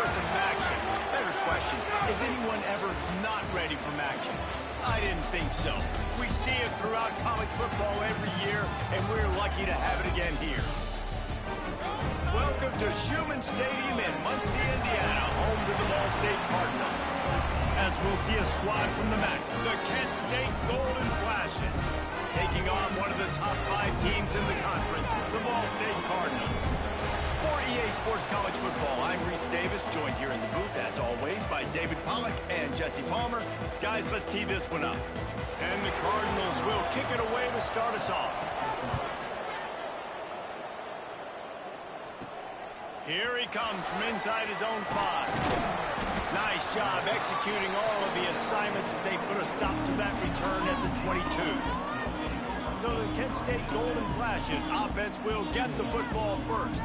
for some action. Better question, is anyone ever not ready for action? I didn't think so. We see it throughout college football every year, and we're lucky to have it again here. Welcome to Schumann Stadium in Muncie, Indiana, home to the Ball State Cardinals. As we'll see a squad from the MAC, the Kent State Golden Flashes, taking on one of the top 5 teams in the conference, the Ball State Cardinals. For EA Sports College Football, I'm Reese Davis, joined here in the booth, as always, by David Pollack and Jesse Palmer. Guys, let's tee this one up. And the Cardinals will kick it away to start us off. Here he comes from inside his own 5. Nice job executing all of the assignments as they put a stop to that return at the 22. So the Kent State Golden Flashes offense will get the football first.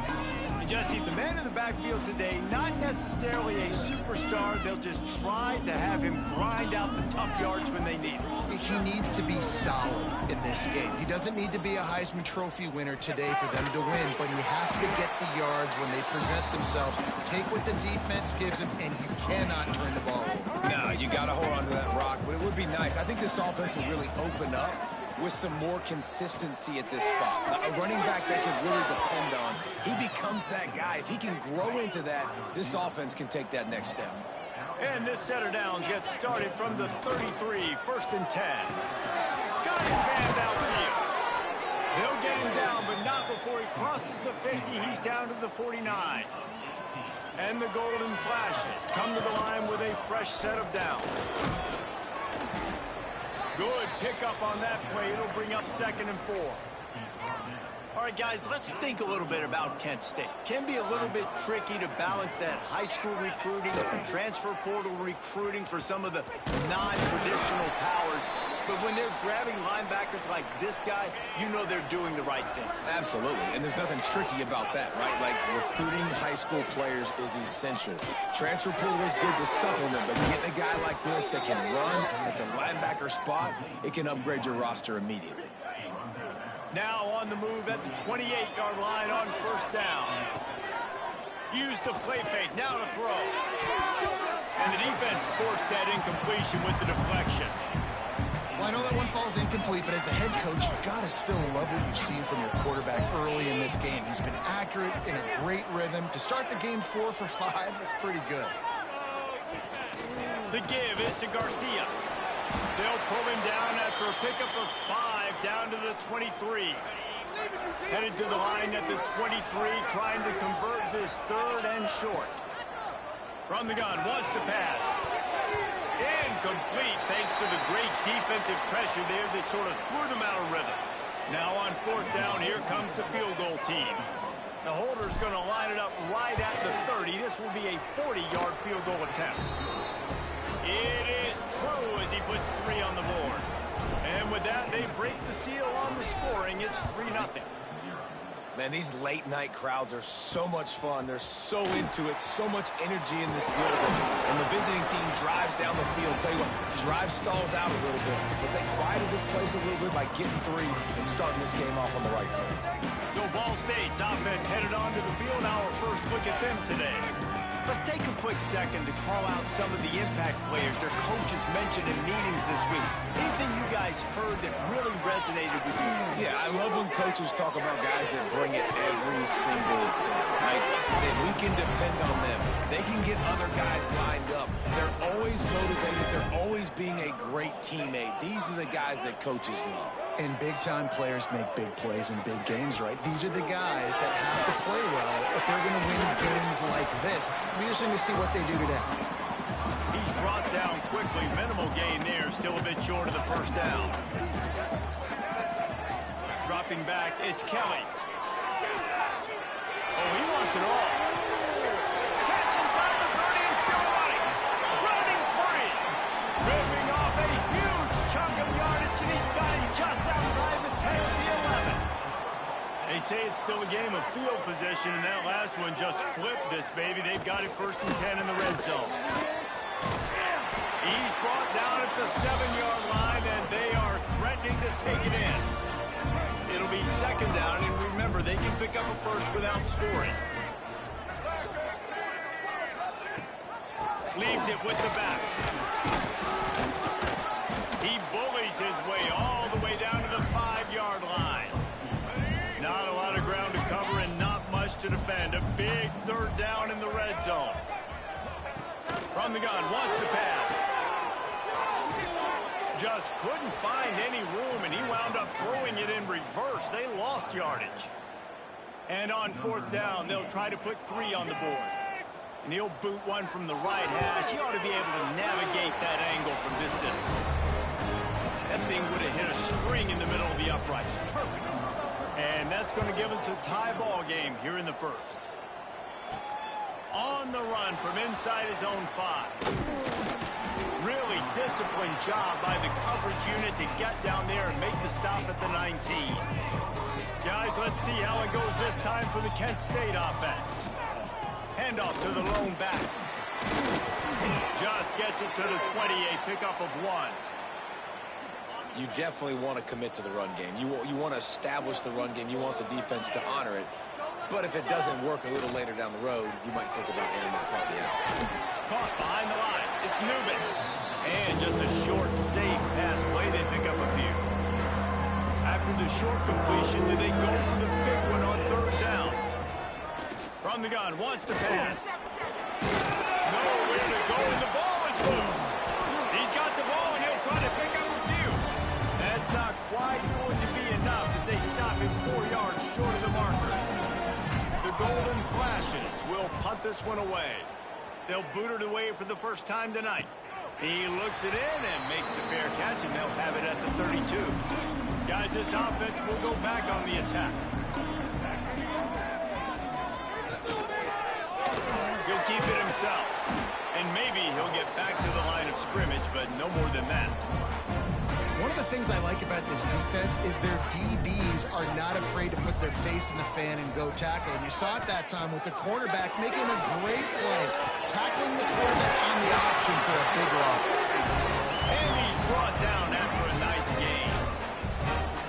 And Jesse, the man in the backfield today, not necessarily a superstar. They'll just try to have him grind out the tough yards when they need it. He needs to be solid in this game. He doesn't need to be a Heisman Trophy winner today for them to win, but he has to get the yards when they present themselves. Take what the defense gives him, and you cannot turn the ball over. No, you got to hold on to that rock, but it would be nice. I think this offense will really open up with some more consistency at this spot. A running back they could really depend on. He becomes that guy. If he can grow into that, this offense can take that next step. And this set of downs gets started from the 33, 1st and 10. Got his man downfield. He'll get him down, but not before he crosses the 50. He's down to the 49. And the Golden Flashes come to the line with a fresh set of downs. Good pickup on that play. It'll bring up 2nd and 4. All right, guys, let's think a little bit about Kent State. Can be a little bit tricky to balance that high school recruiting, transfer portal recruiting for some of the non-traditional powers. But when they're grabbing linebackers like this guy, you know they're doing the right thing. Absolutely, and there's nothing tricky about that, right? Like, recruiting high school players is essential. Transfer portal is good to supplement, but getting a guy like this that can run at the linebacker spot, it can upgrade your roster immediately. Now on the move at the 28-yard line on 1st down. Use the play fake, now to throw. And the defense forced that incompletion with the deflection. Well, I know that one falls incomplete, but as the head coach, you've got to still love what you've seen from your quarterback early in this game. He's been accurate, in a great rhythm. To start the game 4 for 5, that's pretty good. The give is to Garcia. They'll pull him down after a pickup of 5 down to the 23. Headed to the line at the 23, trying to convert this 3rd and short. From the gun, wants to pass. Incomplete thanks to the great defensive pressure there that sort of threw them out of rhythm. Now on 4th down, here comes the field goal team. The holder's going to line it up right at the 30. This will be a 40-yard field goal attempt. It is true as he puts 3 on the board. And with that, they break the seal on the scoring. It's 3-0. Man, these late-night crowds are so much fun. They're so into it, so much energy in this building. And the visiting team drives down the field. Tell you what, drive stalls out a little bit, but they quieted this place a little bit by getting 3 and starting this game off on the right foot. So Ball State's offense headed onto the field. Our first look at them today. Let's take a quick second to call out some of the impact players their coaches mentioned in meetings this week. Anything you guys heard that really resonated with you? Yeah, I love when coaches talk about guys that bring it every single day. Like, that we can depend on them. They can get other guys lined up. They're always motivated. They're always being a great teammate. These are the guys that coaches love. And big-time players make big plays in big games, right? These are the guys that have to play well if they're going to win games like this. We're just going to see what they do today. He's brought down quickly. Minimal gain there. Still a bit short of the 1st down. Dropping back, it's Kelly. Oh, he wants it all. Catch inside the 30 and still running. Running free. Ripping off a huge chunk of yardage, and he's got it just outside the 10 of the 11. They say it's still a game of field position, and that last one just flipped this baby. They've got it 1st and 10 in the red zone. He's brought down at the 7-yard line, and they are threatening to take it in. It'll be 2nd down, and remember, they can pick up a 1st without scoring. Leaves it with the back. He bullies his way all the way down to the 5-yard line. Not a lot of ground to cover and not much to defend. A big third down in the red zone. From the gun, wants to pass. Just couldn't find any room, and he wound up throwing it in reverse. They lost yardage. And on 4th down, they'll try to put 3 on the board. And he'll boot one from the right hash. He ought to be able to navigate that angle from this distance. That thing would have hit a string in the middle of the uprights. Perfect. And that's going to give us a tie ball game here in the first. On the run from inside his own 5. Really disciplined job by the coverage unit to get down there and make the stop at the 19. Guys, let's see how it goes this time for the Kent State offense. Handoff to the lone back. Just gets it to the 20, a pickup of 1. You definitely want to commit to the run game. You want to establish the run game. You want the defense to honor it. But if it doesn't work a little later down the road, you might think about ending that puppy out. Caught behind the line. It's Newman. And just a short, safe pass play. They pick up a few. After the short completion, do they go for the big one on 3rd down? From the gun, wants to pass. Nowhere to go, and the ball is loose. He's got the ball, and he'll try to pick up a few. That's not quite going to be enough as they stop him 4 yards short of the marker. The Golden Flashes will punt this one away. They'll boot it away for the first time tonight. He looks it in and makes the fair catch, and they'll have it at the 32. Guys, this offense will go back on the attack. He'll keep it himself. And maybe he'll get back to the line of scrimmage, but no more than that. One of the things I like about this defense is their DBs are not afraid to put their face in the fan and go tackle. And you saw it that time with the quarterback making a great play, tackling the quarterback on the option for a big loss. And he's brought down after a nice gain.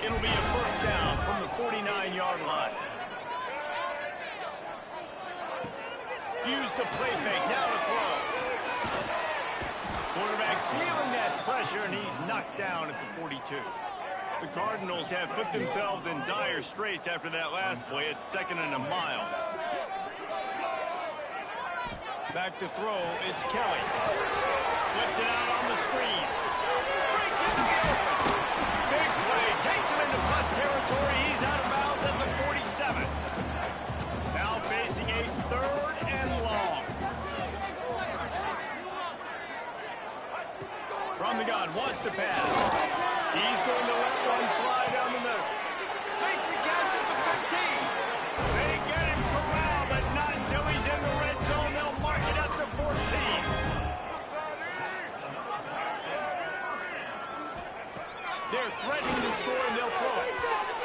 It'll be a first down from the 49-yard line. Use the play fake, now to throw. Quarterback feeling that pressure, and he's knocked down at the 42. The Cardinals have put themselves in dire straits after that last play. It's 2nd and a mile. Back to throw, it's Kelly. Flips it out on the screen. Breaks it to the open. Big play, takes him into plus territory. He's out of bounds at the 47. Now facing a 3rd and long. From the gun, wants to pass. He's going to let one fly down the middle. Makes a catch at the 15. They get him corralled, but not until he's in the red zone. They'll mark it at the 14. They're threatening to score, and they'll throw it.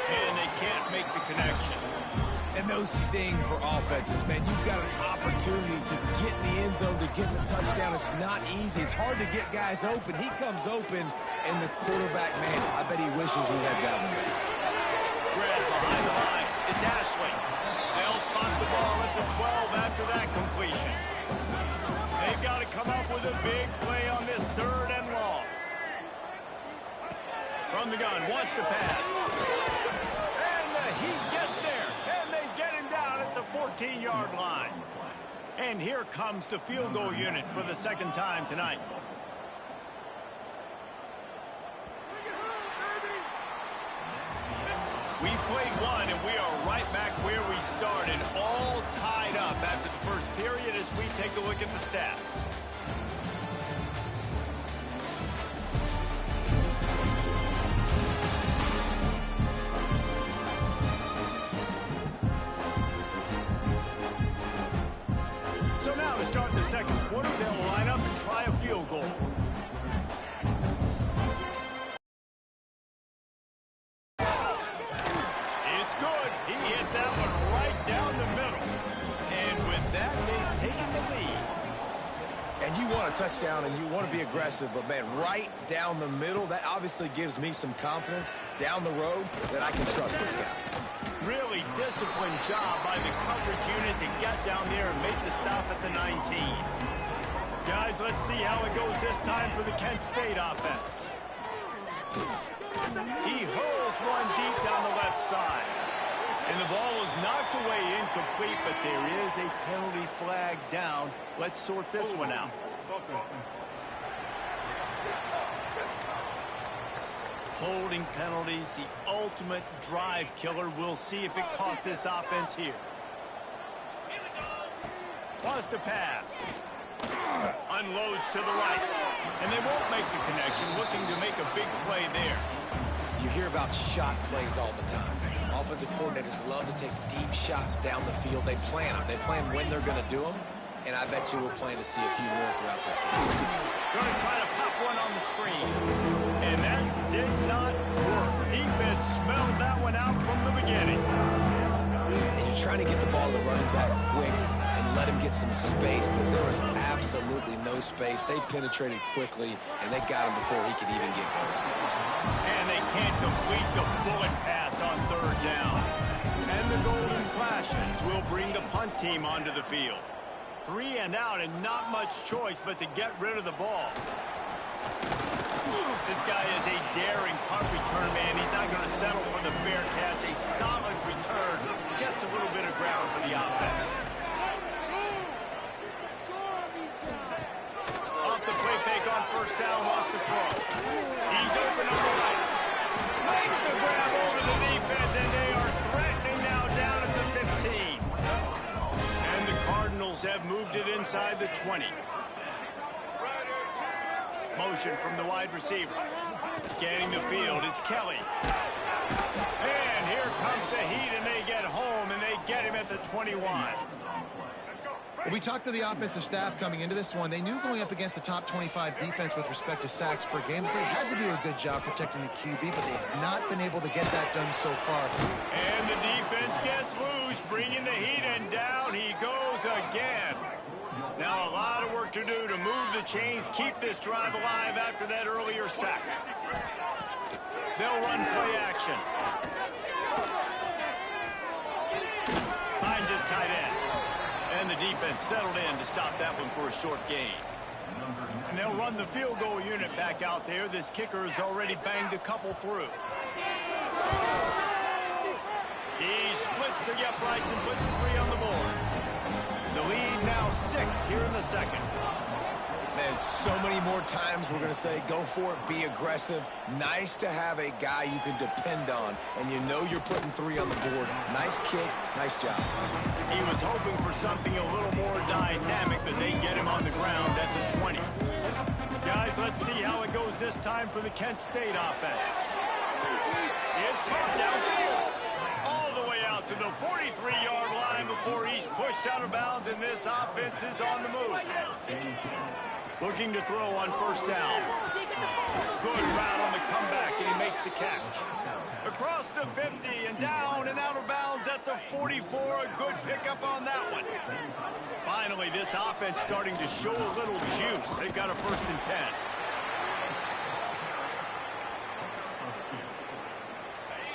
And they can't make the connection. And those sting for offenses, man. You've got an opportunity to get in the end zone, to get the touchdown. It's not easy. It's hard to get guys open. He comes open, and the quarterback, man, I bet he wishes he had that one back. Red behind the line. It's Ashley. They'll spot the ball at the 12 after that completion. They've got to come up with a big play on this 3rd and long. From the gun, wants to pass. He gets there, and they get him down at the 14-yard line. And here comes the field goal unit for the 2nd time tonight. We played one, and we are right back where we started, all tied up after the first period as we take a look at the stats. So now to start the 2nd quarter, they'll line up and try a field goal. It's good. He hit that one right down the middle. And with that, they've taken the lead. And you want a touchdown, and you want to be aggressive, but, man, right down the middle, that obviously gives me some confidence down the road that I can trust this guy. Really disciplined job by the coverage unit to get down there and make the stop at the 19. Guys, let's see how it goes this time for the Kent State offense. He hurls one deep down the left side. And the ball is knocked away incomplete, but there is a penalty flag down. Let's sort this one out. Holding penalties, the ultimate drive killer. We'll see if it costs this offense here. Wants to pass. Unloads to the right. And they won't make the connection, looking to make a big play there. You hear about shot plays all the time. Offensive coordinators love to take deep shots down the field. They plan them. They plan when they're going to do them. And I bet you we're planning to see a few more throughout this game. Going to try to pop one on the screen. And that did not work. Defense smelled that one out from the beginning. And you're trying to get the ball to the running back quick and let him get some space, but there was absolutely no space. They penetrated quickly, and they got him before he could even get going. And they can't complete the bullet pass on third down. And the Golden Flashes will bring the punt team onto the field. 3 and out, and not much choice but to get rid of the ball. This guy is a daring punt return man. He's not going to settle for the fair catch. A solid return. Gets a little bit of ground for the offense. Off the play fake on first down, wants to throw. He's open on the right. Makes the grab over the defense, and they are threatening now down at the 15. And the Cardinals have moved it inside the 20. Motion from the wide receiver. Scanning the field, it's Kelly. And here comes the heat, and they get home, and they get him at the 21. Well, we talked to the offensive staff coming into this one. They knew going up against the top 25 defense with respect to sacks per game that they had to do a good job protecting the QB, but they have not been able to get that done so far. And the defense gets loose, bringing the heat, and down he goes again. Now a lot of work to do to move the chains, keep this drive alive after that earlier sack. They'll run play action. Finds his tight end. And the defense settled in to stop that one for a short gain. And they'll run the field goal unit back out there. This kicker has already banged a couple through. He splits the uprights and puts 3 on the board. The lead now 6 here in the second. Man, so many more times we're going to say, go for it, be aggressive. Nice to have a guy you can depend on, and you know you're putting 3 on the board. Nice kick, nice job. He was hoping for something a little more dynamic, but they get him on the ground at the 20. Guys, let's see how it goes this time for the Kent State offense. It's caught downfield. All the way out to the 43-yard line before he's pushed out of bounds, and this offense is on the move. Looking to throw on first down. Good route on the comeback, and he makes the catch. Across the 50 and down and out of bounds at the 44. A good pickup on that one. Finally, this offense starting to show a little juice. They've got a 1st and 10.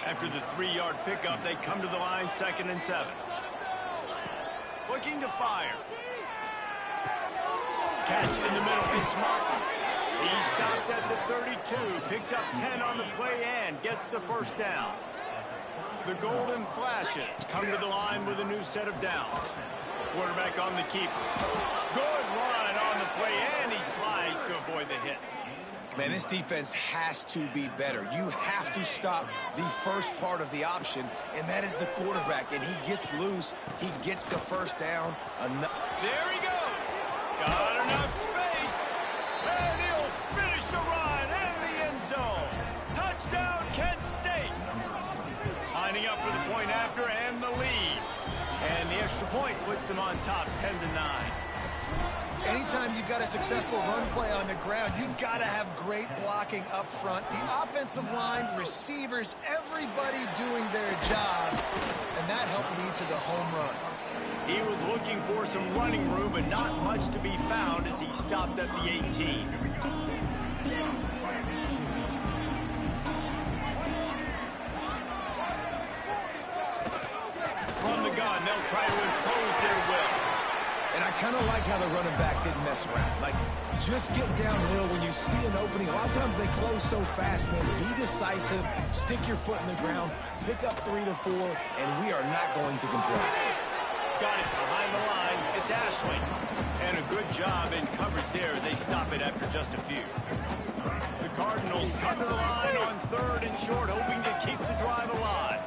After the 3-yard pickup, they come to the line 2nd and 7. Looking to fire. Catch in the middle, it's Martin. He stopped at the 32, picks up 10 on the play and gets the 1st down. The Golden Flashes come to the line with a new set of downs. Quarterback on the keeper. Good line on the play, and he slides to avoid the hit. Man, this defense has to be better. You have to stop the first part of the option, and that is the quarterback. And he gets loose. He gets the 1st down. There he goes. Got enough space. And he'll finish the run and the end zone. Touchdown, Kent State. Lining up for the point after and the lead. And the extra point puts them on top 10-9. Anytime you've got a successful run play on the ground, you've got to have great blocking up front. The offensive line, receivers, everybody doing their job, and that helped lead to the home run. He was looking for some running room, but not much to be found as he stopped at the 18. From the gun, they'll try to impose their will. And I kind of like how the running back didn't mess around. Like, just get downhill when you see an opening. A lot of times they close so fast, man. Be decisive, stick your foot in the ground, pick up 3 to 4, and we are not going to complain. Got it behind the line. It's Ashley. And a good job in coverage there. They stop it after just a few. The Cardinals come to the line on 3rd and short, hoping to keep the drive alive.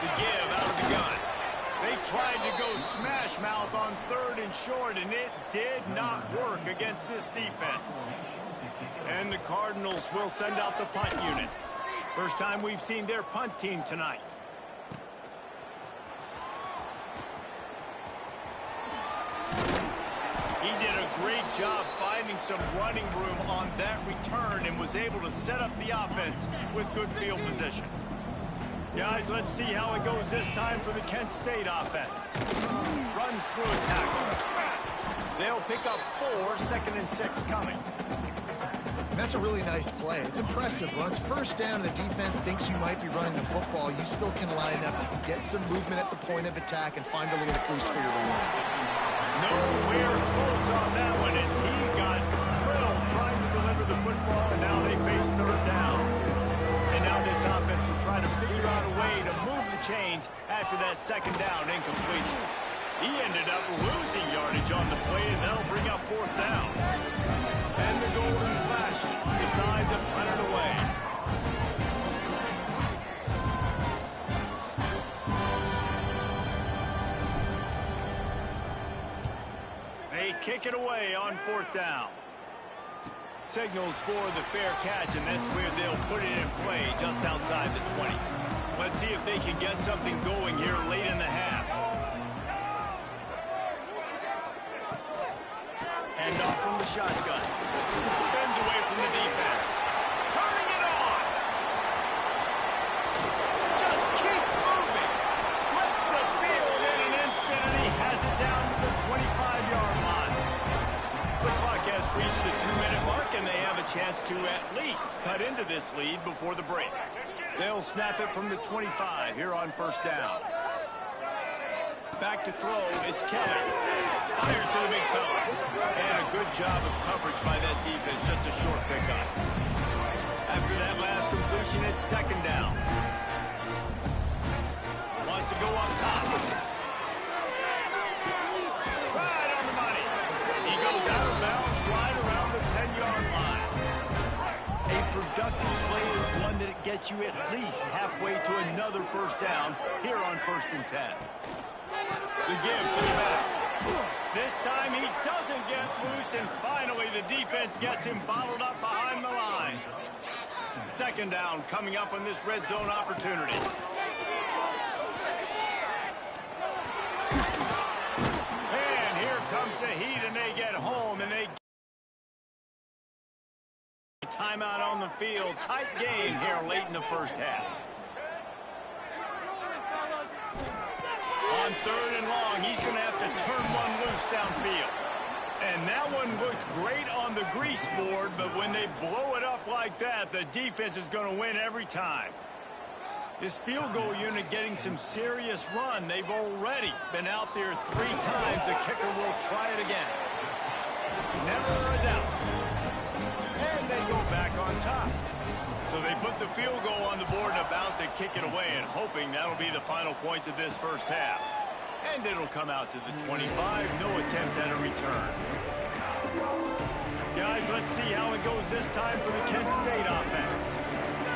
The give out of the gun. They tried to go smash mouth on 3rd and short, and it did not work against this defense. And the Cardinals will send out the punt unit. First time we've seen their punt team tonight. He did a great job finding some running room on that return and was able to set up the offense with good field position. Guys, let's see how it goes this time for the Kent State offense. Runs through a tackle. They'll pick up 4, 2nd and 6 coming. And that's a really nice play. It's impressive. When it's first down and the defense thinks you might be running the football, you still can line up, get some movement at the point of attack, and find a little crease for your reward. Nowhere close on that one as he got drilled trying to deliver the football, and now they face 3rd down. And now this offense will try to figure out a way to move the chains after that 2nd down incompletion. He ended up losing yardage on the play, and that'll bring up 4th down. And the Golden Flashes decide to punt it away. They kick it away on 4th down. Signals for the fair catch, and that's where they'll put it in play just outside the 20. Let's see if they can get something going here late in the half. Hand off from the shotgun. Spins away from the defense. Turning it on. Just keeps moving. Flips the field in an instant, and he has it down to the 25-yard line. The clock has reached the 2-minute mark, and they have a chance to at least cut into this lead before the break. They'll snap it from the 25 here on 1st down. Back to throw, it's Kevin. Fires to the big fella. And a good job of coverage by that defense, just a short pickup. After that last completion, it's 2nd down. Wants to go up top. Right on the money. He goes out of bounds right around the 10-yard line. A productive play is one that gets you at least halfway to another 1st down here on 1st and 10. The give to the back. This time he doesn't get loose, and finally the defense gets him bottled up behind the line. 2nd down coming up on this red zone opportunity. And here comes the heat, and they get home, and they timeout on the field. Tight game here late in the 1st half. On 3rd and long, he's going to have to turn one loose downfield. And that one looked great on the grease board, but when they blow it up like that, the defense is going to win every time. This field goal unit getting some serious run. They've already been out there 3 times. The kicker will try it again. Never a doubt. And they go back on top. So they put the field goal on the board and about to kick it away, and hoping that'll be the final points of this 1st half. And it'll come out to the 25. No attempt at a return. Guys, let's see how it goes this time for the Kent State offense.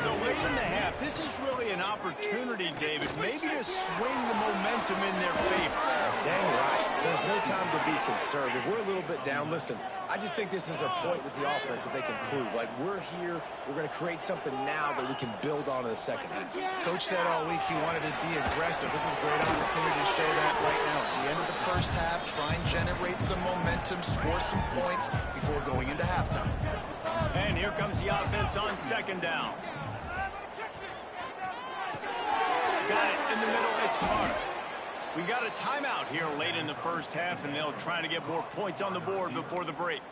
So late in the half, this is really an opportunity, David, maybe to swing the momentum in their favor. Dang right. There's no time to be conservative. We're a little bit down. Listen, I just think this is a point with the offense that they can prove. Like, we're here. We're going to create something now that we can build on in the 2nd half. Coach said all week he wanted to be aggressive. This is a great opportunity to show that right now. At the end of the 1st half, try and generate some momentum, score some points before going into halftime. And here comes the offense on 2nd down. Got it in the middle. It's Carter. We got a timeout here late in the 1st half, and they'll try to get more points on the board before the break.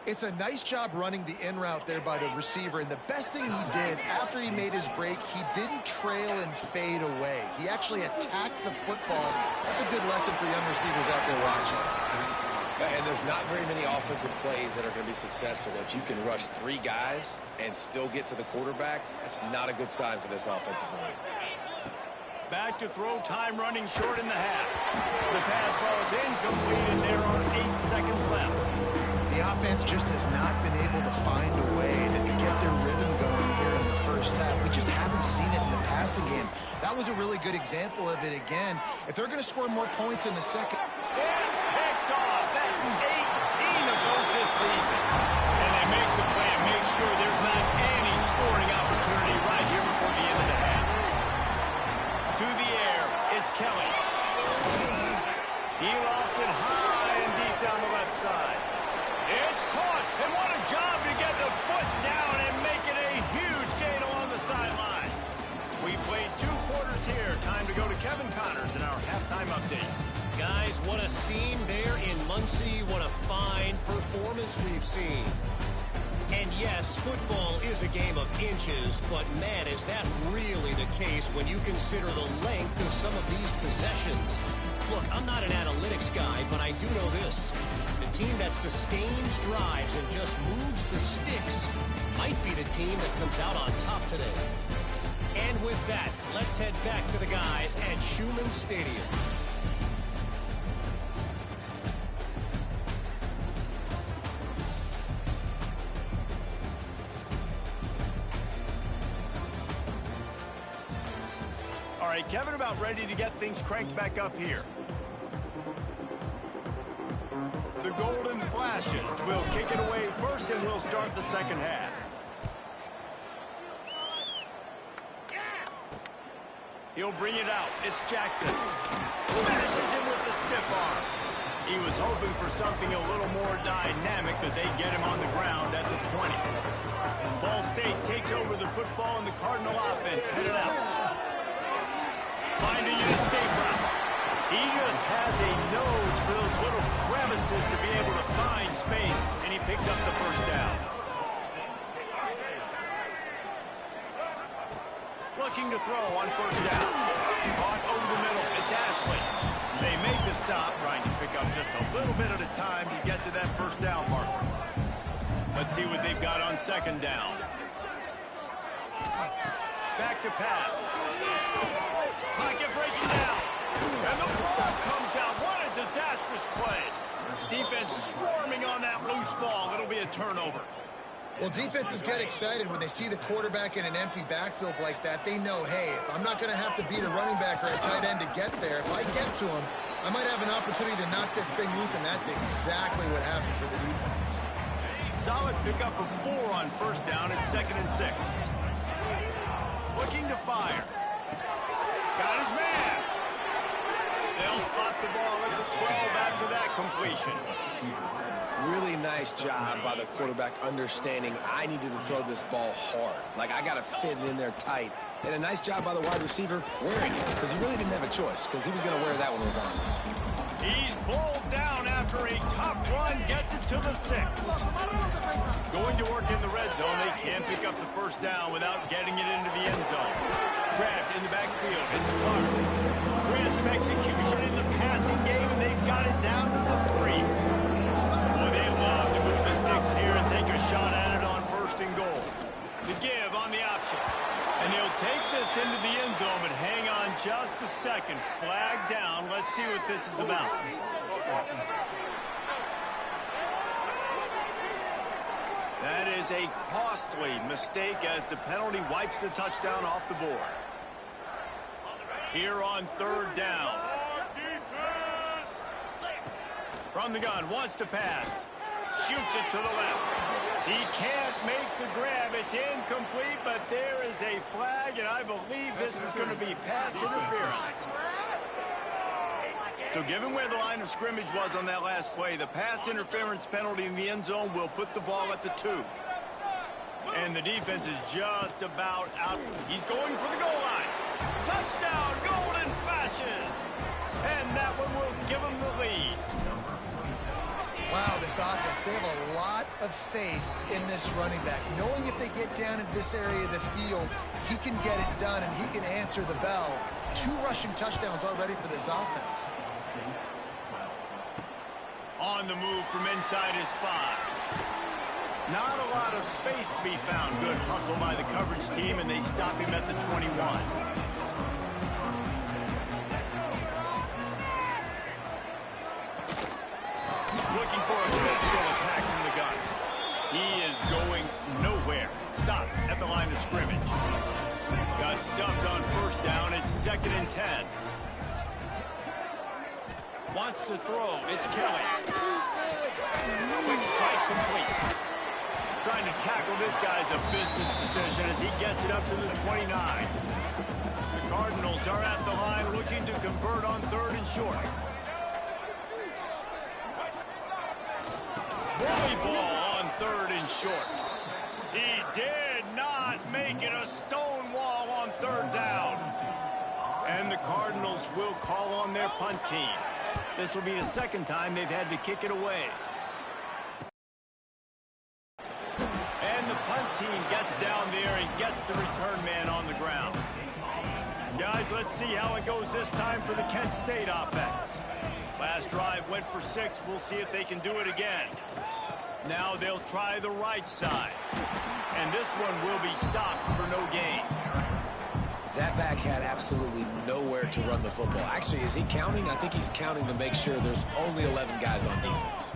It's a nice job running the in route there by the receiver, and the best thing he did after he made his break, he didn't trail and fade away. He actually attacked the football. That's a good lesson for young receivers out there watching. And there's not very many offensive plays that are going to be successful. If you can rush 3 guys and still get to the quarterback, that's not a good sign for this offensive line. Back to throw, time running short in the half. The pass ball is incomplete, and there are 8 seconds left. The offense just has not been able to find a way to get their rhythm going here in the first half. We just haven't seen it in the passing game. That was a really good example of it again. If they're going to score more points in the second... It's picked off. That's 18 of those this season. And they make the play and make sure there's not any scoring opportunity right here before the end of the half. To the air, it's Kelly. He lofts it high and deep down the left side. It's caught, and what a job to get the foot down and make it a huge gain along the sideline. We played 2 quarters here. Time to go to Kevin Connors in our halftime update. Guys, what a scene there in Muncie. What a fine performance we've seen. And yes, football is a game of inches, but man, is that really the case when you consider the length of some of these possessions. Look, I'm not an analytics guy, but I do know this. The team that sustains drives and just moves the sticks might be the team that comes out on top today. And with that, let's head back to the guys at Schumann Stadium. All right, Kevin, about ready to get things cranked back up here. The Golden Flashes will kick it away first, and we'll start the second half. He'll bring it out. It's Jackson. Smashes him with the stiff arm. He was hoping for something a little more dynamic, but they get him on the ground at the 20. Ball State takes over the football, and the Cardinal offense headed out. Finding an escape route. He just has a nose for those little crevices to be able to find space, and he picks up the first down. Looking to throw on first down. Caught over the middle. It's Ashley. They make the stop, trying to pick up just a little bit at a time to get to that first down marker. Let's see what they've got on second down. Back to pass. Pocket breaking down. And the ball comes out. What a disastrous play. Defense swarming on that loose ball. It'll be a turnover. Well, defenses get excited when they see the quarterback in an empty backfield like that. They know, hey, I'm not going to have to beat a running back or a tight end to get there. If I get to him, I might have an opportunity to knock this thing loose, and that's exactly what happened for the defense. Solid pickup of 4 on first down. It's 2nd and 6. Looking to fire. Got his man. They'll spot the ball at the 12 after that completion. Really nice job by the quarterback understanding I needed to throw this ball hard. Like, I got to fit it in there tight. And a nice job by the wide receiver wearing it, because he really didn't have a choice, because he was going to wear that one regardless. He's pulled down after a tough run, gets it to the 6. Going to work in the red zone. They can't pick up the first down without getting it into the end zone. Grabbed in the backfield. It's Clark. Crisp execution in the passing game, and they've got it down to the 3. Boy, they love to move the sticks here and take a shot at it on 1st and goal. The give on the option. And he'll take this into the end zone, but hang on just a second. Flag down. Let's see what this is about. That is a costly mistake as the penalty wipes the touchdown off the board. Here on 3rd down. From the gun, wants to pass. Shoots it to the left. He can't make the grab. It's incomplete, but there is a flag, and I believe this is going to be pass interference. So given where the line of scrimmage was on that last play, the pass interference penalty in the end zone will put the ball at the 2. And the defense is just about out. He's going for the goal line. Touchdown, Golden Flashes. And that one will give him the lead. Wow, this offense, they have a lot of faith in this running back. Knowing if they get down into this area of the field, he can get it done and he can answer the bell. 2 rushing touchdowns already for this offense. On the move from inside his 5. Not a lot of space to be found. Good hustle by the coverage team, and they stop him at the 21. Looking for a physical attack from the gun. He is going nowhere. Stop at the line of scrimmage. Got stuffed on first down. It's 2nd and 10. Wants to throw. It's Kelly. Quick strike complete. Trying to tackle this guy's a business decision as he gets it up to the 29. The Cardinals are at the line looking to convert on 3rd and short. Bully ball on 3rd and short. He did not make it a stone wall on 3rd down. And the Cardinals will call on their punt team. This will be the 2nd time they've had to kick it away. And the punt team gets down there and gets the return man on the ground. Guys, let's see how it goes this time for the Kent State offense. Last drive went for 6. We'll see if they can do it again. Now they'll try the right side. And this one will be stopped for no gain. That back had absolutely nowhere to run the football. Actually, is he counting? I think he's counting to make sure there's only 11 guys on defense.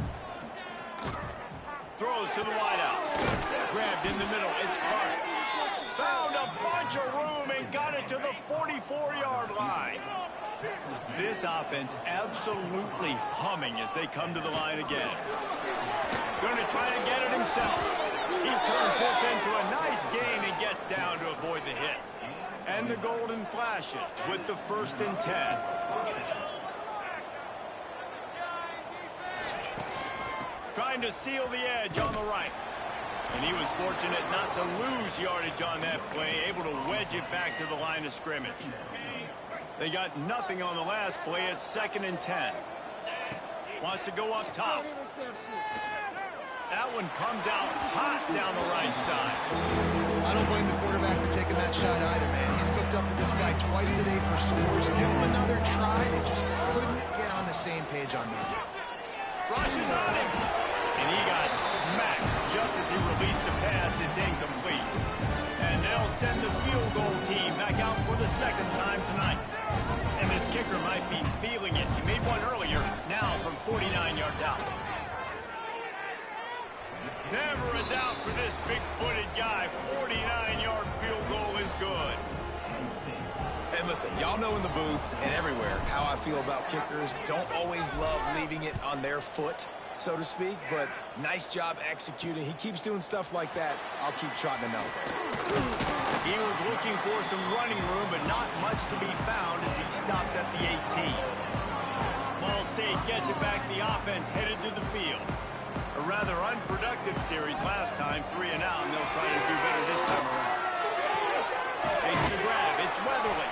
Throws to the wideout. Grabbed in the middle. It's Clark. Found a bunch of room and got it to the 44-yard line. This offense absolutely humming as they come to the line again. Going to try to get it himself. He turns this into a nice gain and gets down to avoid the hit. And the Golden Flashes with the 1st and 10. Trying to seal the edge on the right. And he was fortunate not to lose yardage on that play, able to wedge it back to the line of scrimmage. They got nothing on the last play. It's 2nd and 10. Wants to go up top. That one comes out hot down the right side. I don't blame the quarterback for taking that shot either, man. He's cooked up with this guy twice today for scores. Give him another try. They just couldn't get on the same page on defense. Rushes on him. And he got smacked just as he released the pass. It's incomplete. And they'll send the field goal team back out for the 2nd time tonight. And this kicker might be feeling it. He made one earlier, now from 49 yards out. Never a doubt for this big-footed guy. 49-yard field goal is good. And listen, y'all know in the booth and everywhere how I feel about kickers. Don't always love leaving it on their foot, so to speak, but nice job executing. He keeps doing stuff like that. I'll keep trotting him out there. He was looking for some running room, but not much to be found as he stopped at the 18. Ball State gets it back. The offense headed to the field. A rather unproductive series last time, 3 and out, and they'll try to do better this time around. Takes the grab. It's Weatherly.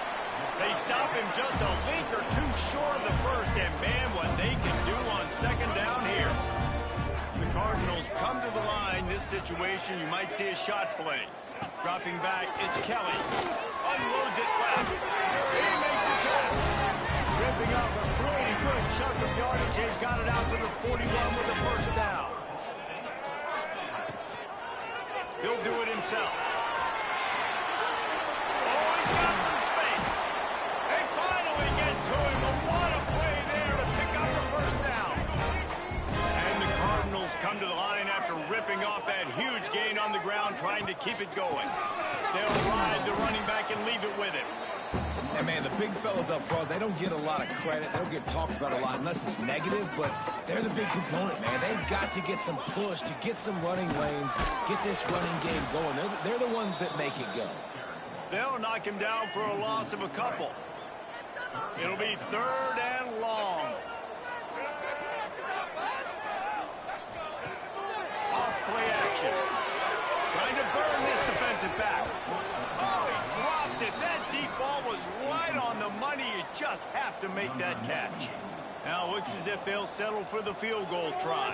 They stop him just a length or 2 short of the first, and man, what they can do on 2nd down here. The Cardinals come to the line. This situation, you might see a shot play. Dropping back, it's Kelly. Unloads it left. He makes the catch. Ripping up a pretty good chunk of yardage. He's got it out to the 41 with the 1st down. He'll do it himself. Oh, he's got some space. They finally get to him, but what a play there to pick up the 1st down. And the Cardinals come to the line after ripping off that huge gain on the ground, trying to keep it going. They'll ride the running back and leave it with him. And, man, the big fellas up front, they don't get a lot of credit. They don't get talked about a lot unless it's negative, but they're the big component, man. They've got to get some push to get some running lanes, get this running game going. They're the ones that make it go. They'll knock him down for a loss of a couple. It'll be 3rd and long. Off-play action. Trying to burn this defensive back. Oh, he dropped it. That deep ball was right on the money. You just have to make that catch. Now it looks as if they'll settle for the field goal try.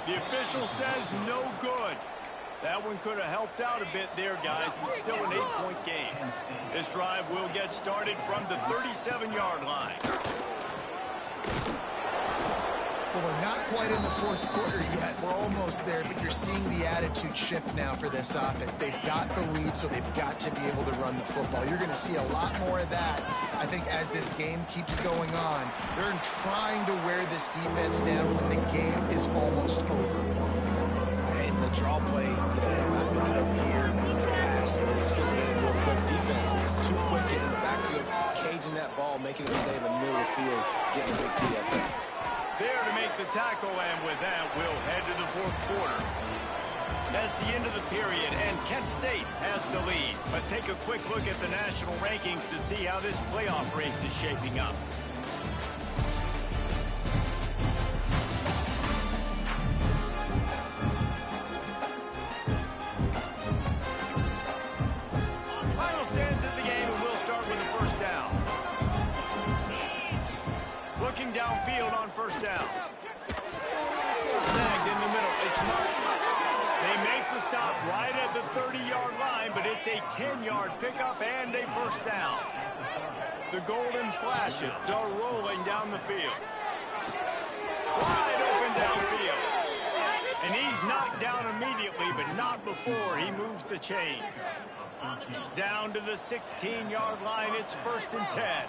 The official says no good. That one could have helped out a bit there, guys, but still an 8-point game. This drive will get started from the 37-yard line. Well, we're not quite in the fourth quarter yet. We're almost there, but you're seeing the attitude shift now for this offense. They've got the lead, so they've got to be able to run the football. You're going to see a lot more of that, I think, as this game keeps going on. They're trying to wear this defense down when the game is almost over. And the draw play, it's not looking over here, looking pass, and then slowing in real quick. Defense, too quick, getting in the backfield, caging that ball, making it stay in the middle of the field, getting a big TFL. There to make the tackle, and with that, we'll head to the fourth quarter. That's the end of the period, and Kent State has the lead. Let's take a quick look at the national rankings to see how this playoff race is shaping up. Final stands of the game, and we'll start with the first down. Looking downfield on first down. Snagged in the middle. It's marked. They make the stop right at the 30-yard line, but it's a 10-yard pickup and a first down. The Golden Flashes are rolling down the field. Wide open downfield. And he's knocked down immediately, but not before he moves the chains. Down to the 16-yard line, it's 1st and 10.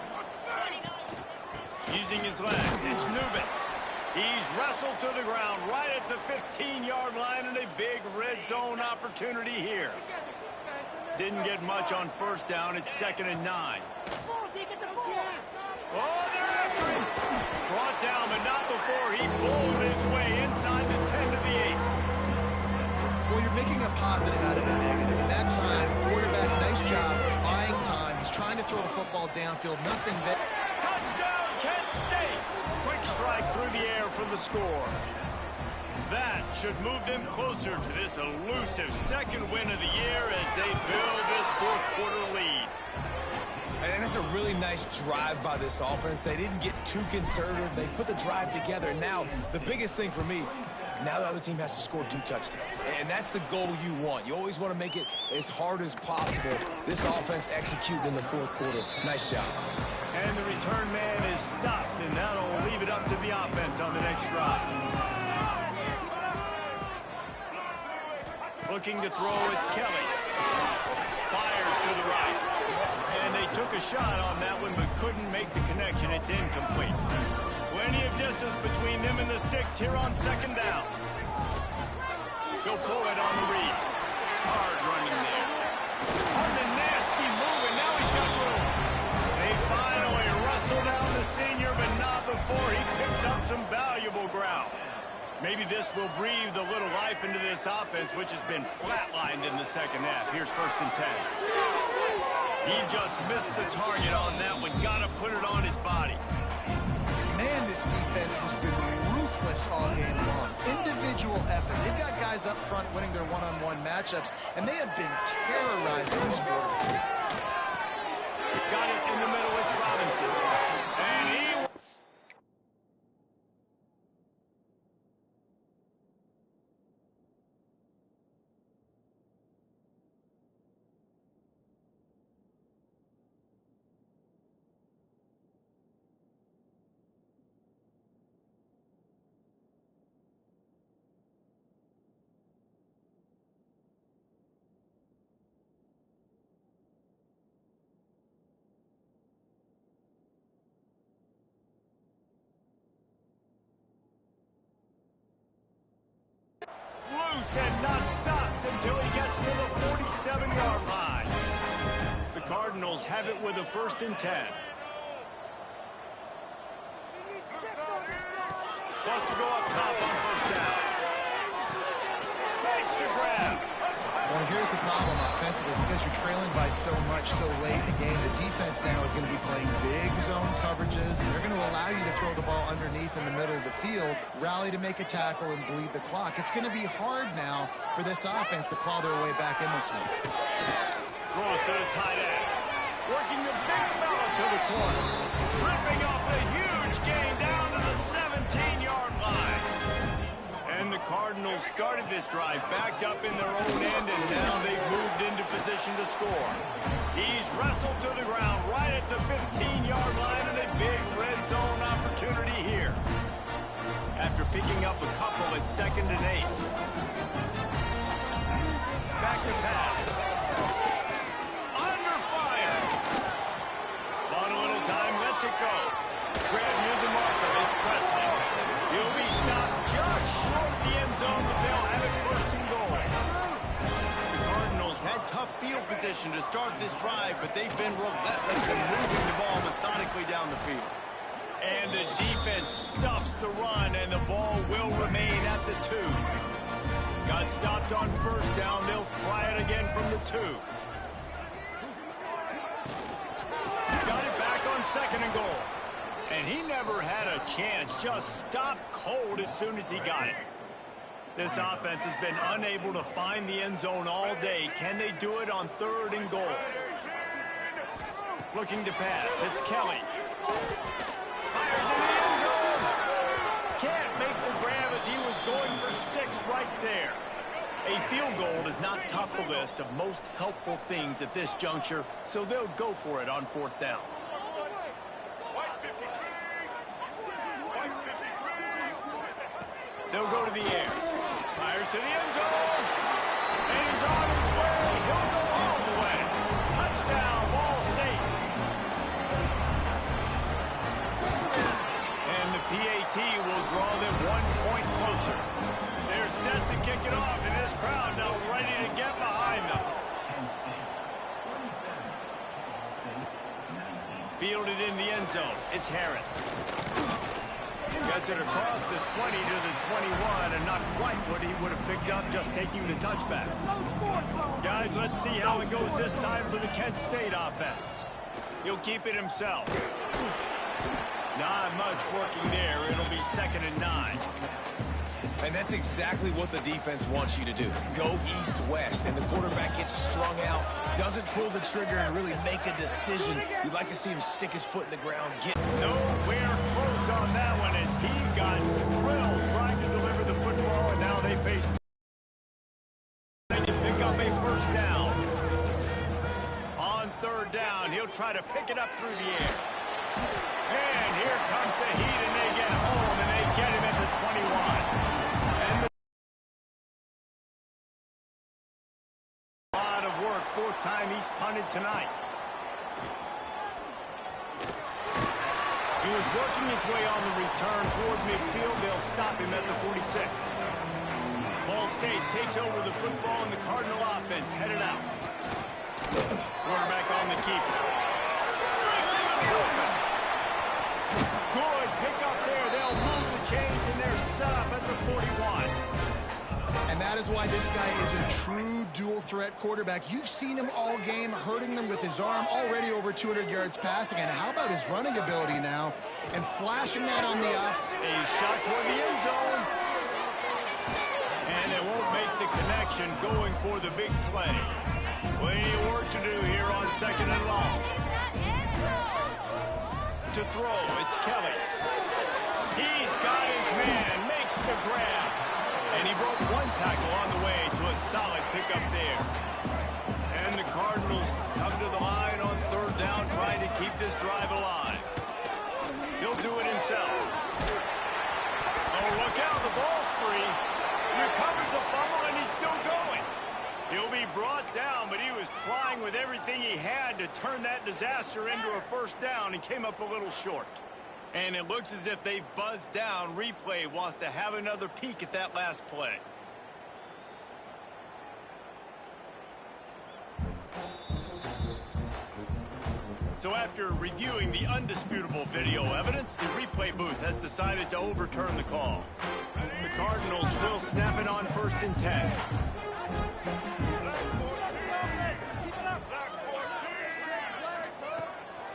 Using his legs, it's Newman. He's wrestled to the ground right at the 15-yard line, and a big red zone opportunity here. Didn't get much on first down. It's 2nd and 9. Oh, they're after him. Brought down, but not before he bowled his way inside the 10 to the 8. Well, you're making a positive out of a negative. And that time, quarterback, nice job buying time. He's trying to throw the football downfield. Nothing that... Touchdown, Kent State! Quick strike through the air for the score. That should move them closer to this elusive second win of the year as they build this fourth quarter lead. And it's a really nice drive by this offense. They didn't get too conservative. They put the drive together. Now, the biggest thing for me, now the other team has to score 2 touchdowns. And that's the goal you want. You always want to make it as hard as possible. This offense executed in the fourth quarter. Nice job. And the return man is stopped, and that'll leave it up to the offense on the next drive. Looking to throw, it's Kelly. Fires to the right. And they took a shot on that one, but couldn't make the connection. It's incomplete. Plenty of distance between them and the sticks here on 2nd down. Go pull it on the read. Hard running there. On the nasty move, and now he's got room. They finally wrestle down the senior, but not before he picks up some valuable ground. Maybe this will breathe a little life into this offense, which has been flatlined in the second half. Here's 1st and 10. He just missed the target on that one. Got to put it on his body. Man, this defense has been ruthless all game long. Individual effort. They've got guys up front winning their one-on-one matchups, and they have been terrorizing this quarterback. Got it in the middle. It's Robinson. And he... loose and not stopped until he gets to the 47-yard line. The Cardinals have it with a 1st and 10. Just to go up top on first down. Makes the grab. Well, here's the problem offensively. Because you're trailing by so much so late in the game, the defense now is going to be playing big zone coverages, and they're going to allow you to throw the ball underneath in the middle of the field, rally to make a tackle, and bleed the clock. It's going to be hard now for this offense to claw their way back in this one. Throws to the tight end. working the big foul to the corner. Ripping up a huge gain down to the 17-yard line. And the Cardinals started this drive backed up in their own end, and now they've moved into position to score. He's wrestled to the ground right at the 15-yard line, and a big red zone opportunity here. After picking up a couple at 2nd and 8. Back to pass. Under fire. On a little time, lets it go. Grab near the marker. It's Presley. He'll be stopped just short of the end zone, but they'll have it 1st and goal. The Cardinals had tough field position to start this drive, but they've been relentless in moving the ball methodically down the field. And the defense stuffs the run, and the ball will remain at the 2. Got stopped on 1st down. They'll try it again from the 2. Got it back on 2nd and goal. And he never had a chance. Just stopped cold as soon as he got it. This offense has been unable to find the end zone all day. Can they do it on 3rd and goal? Looking to pass. It's Kelly. Fires in the end zone. Can't make the grab as he was going for 6 right there. A field goal is not top the list of most helpful things at this juncture, so they'll go for it on 4th down. They'll go to the air. Fires to the end zone. And he's on his way. He'll go all the way. Touchdown, Ball State. And the PAT will draw them 1 point closer. They're set to kick it off, and this crowd now ready to get behind them. Fielded in the end zone. It's Harris. Gets it across the 20 to the 21, and not quite what he would have picked up just taking the touchback. Guys, let's see how it goes this time for the Kent State offense. He'll keep it himself. Not much working there. It'll be 2nd and 9. And that's exactly what the defense wants you to do. Go east-west, and the quarterback gets strung out, doesn't pull the trigger and really make a decision. You'd like to see him stick his foot in the ground. Nowhere close on that one as he got drilled trying to deliver the football, and now they face to pick up a 1st down. On 3rd down, he'll try to pick it up through the air. And here comes the heat, and they get home, and they get him at the 21. A lot of work, 4th time he's punted tonight. He was working his way on the return toward midfield. They'll stop him at the 46. Ball State takes over the football, and the Cardinal offense headed out. Quarterback on the keeper. Breaks into the open. Good pick up there. They'll move the chains, and they're set up at the 41. And that is why this guy is a true dual-threat quarterback. You've seen him all game, hurting them with his arm, already over 200 yards passing. And how about his running ability now? And flashing that on the up. A shot toward the end zone. And they won't make the connection going for the big play. Plenty of work to do here on 2nd and long. To throw, it's Kelly. He's got his man, makes the grab. And he broke 1 tackle on the way to a solid pickup there. And the Cardinals come to the line on 3rd down, trying to keep this drive alive. He'll do it himself. Oh, look out, the ball's free. Recovers the fumble, and he's still going. He'll be brought down, but he was trying with everything he had to turn that disaster into a 1st down and came up a little short. And it looks as if they've buzzed down. Replay wants to have another peek at that last play. So after reviewing the undisputable video evidence, the replay booth has decided to overturn the call. The Cardinals will snap it on 1st and 10.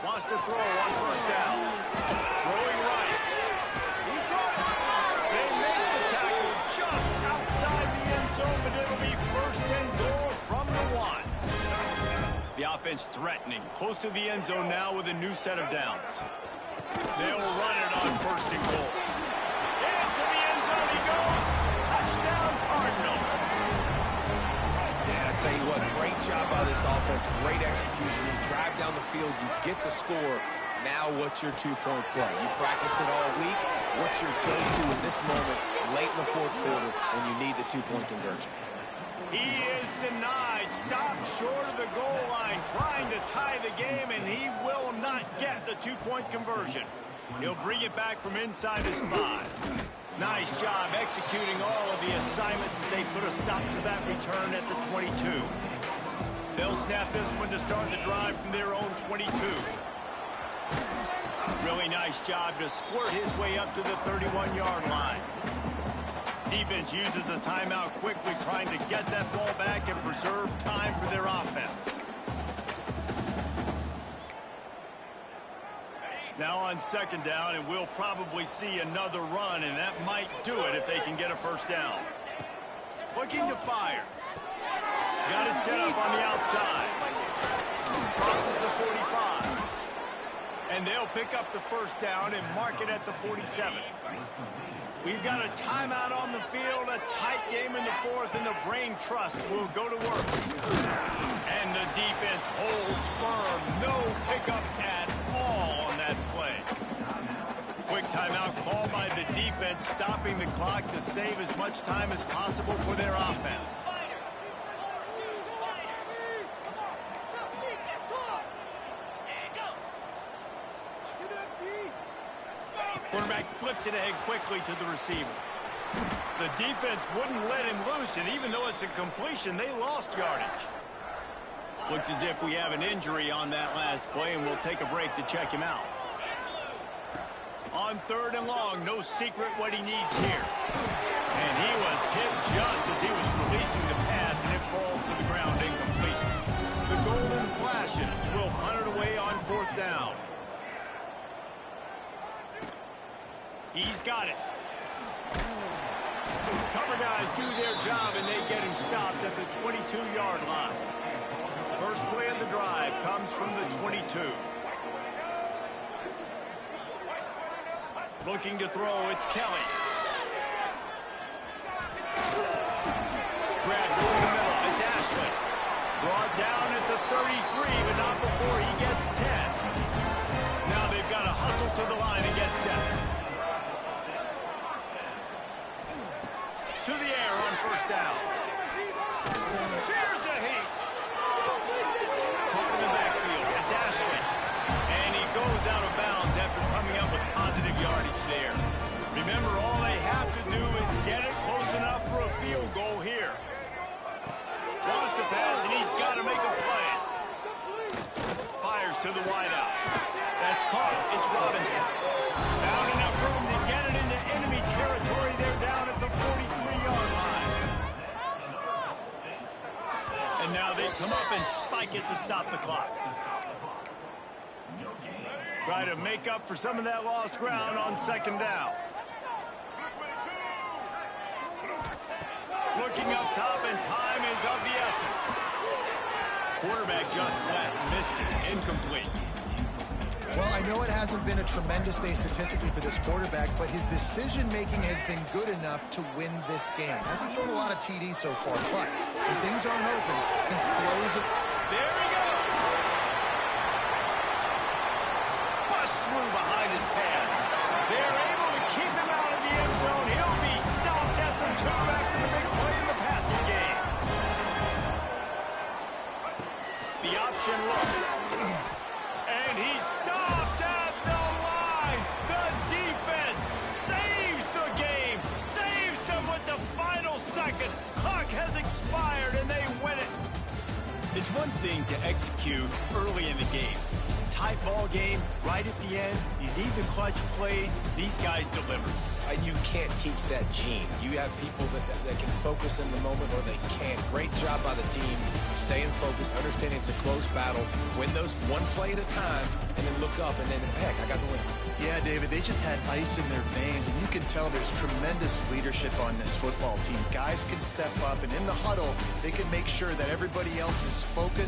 Wants to throw on 1st down. Throwing right. They make the tackle just outside the end zone, but it'll be 1st and goal from the 1. The offense threatening. Close to the end zone now with a new set of downs. They'll run it on first and goal. Into the end zone he goes. Touchdown, Cardinals. Yeah, I tell you what, great job by this offense. Great execution. You drive down the field, you get the score. Now what's your two-point play? You practiced it all week. What's your go-to in this moment late in the fourth quarter when you need the two-point conversion? He is denied. Stopped short of the goal line, trying to tie the game, and he will not get the two-point conversion. He'll bring it back from inside his 5. Nice job executing all of the assignments as they put a stop to that return at the 22. They'll snap this one to start the drive from their own 22. Really nice job to squirt his way up to the 31-yard line. Defense uses a timeout quickly, trying to get that ball back and preserve time for their offense. Now on second down, and we'll probably see another run, and that might do it if they can get a first down. Looking to fire. Got it set up on the outside. Crosses the 45. And they'll pick up the first down and mark it at the 47. We've got a timeout on the field, a tight game in the fourth, and the Brain Trust will go to work. And the defense holds firm. No pickup at all on that play. Quick timeout called by the defense, stopping the clock to save as much time as possible for their offense. Quarterback flips it ahead quickly to the receiver. The defense wouldn't let him loose, and even though it's a completion, they lost yardage. Looks as if we have an injury on that last play, and we'll take a break to check him out. On third and long, no secret what he needs here. And he was hit just as he was releasing the pass, and it falls to the ground incomplete. The Golden Flashes will punt it away on fourth down. He's got it. Cover guys do their job, and they get him stopped at the 22-yard line. First play of the drive comes from the 22. Looking to throw, it's Kelly. Grab in the middle, it's Ashley. Brought down at the 33, but not before he gets 10. Now they've got to hustle to the line and get set. To the air on first down. Here's a heat. Caught in the backfield. It's Ashley. And he goes out of bounds after coming up with positive yardage there. Remember, all they have to do is get it close enough for a field goal here. Wants to pass, and he's got to make a play. Fires to the wideout. That's caught. It's Robinson. Found enough room to get it into enemy territory. They're down at the 43-yard line. And now they come up and spike it to stop the clock. Try to make up for some of that lost ground on second down. Looking up top, and time is of the essence. Quarterback just flat, missed it, incomplete. Well, I know it hasn't been a tremendous day statistically for this quarterback, but his decision-making has been good enough to win this game. Hasn't thrown a lot of TDs so far, but when things aren't open, he throws it. There he goes! Bust through behind his pad. They're able to keep him out of the end zone. He'll be stopped at the 2 after the big play in the passing game. The option look. And he's stopped at the line. The defense saves the game. Saves them with the final second. Clock has expired, and they win it. It's one thing to execute early in the game. Tight ball game, right at the end. You need the clutch plays. These guys deliver. You can't teach that gene. You have people that can focus in the moment, or they can't. Great job by the team, staying focused, understanding it's a close battle, win those one play at a time, and then look up, and then, heck, I got the win. Yeah, David, they just had ice in their veins, and you can tell there's tremendous leadership on this football team. Guys can step up, and in the huddle, they can make sure that everybody else is focused.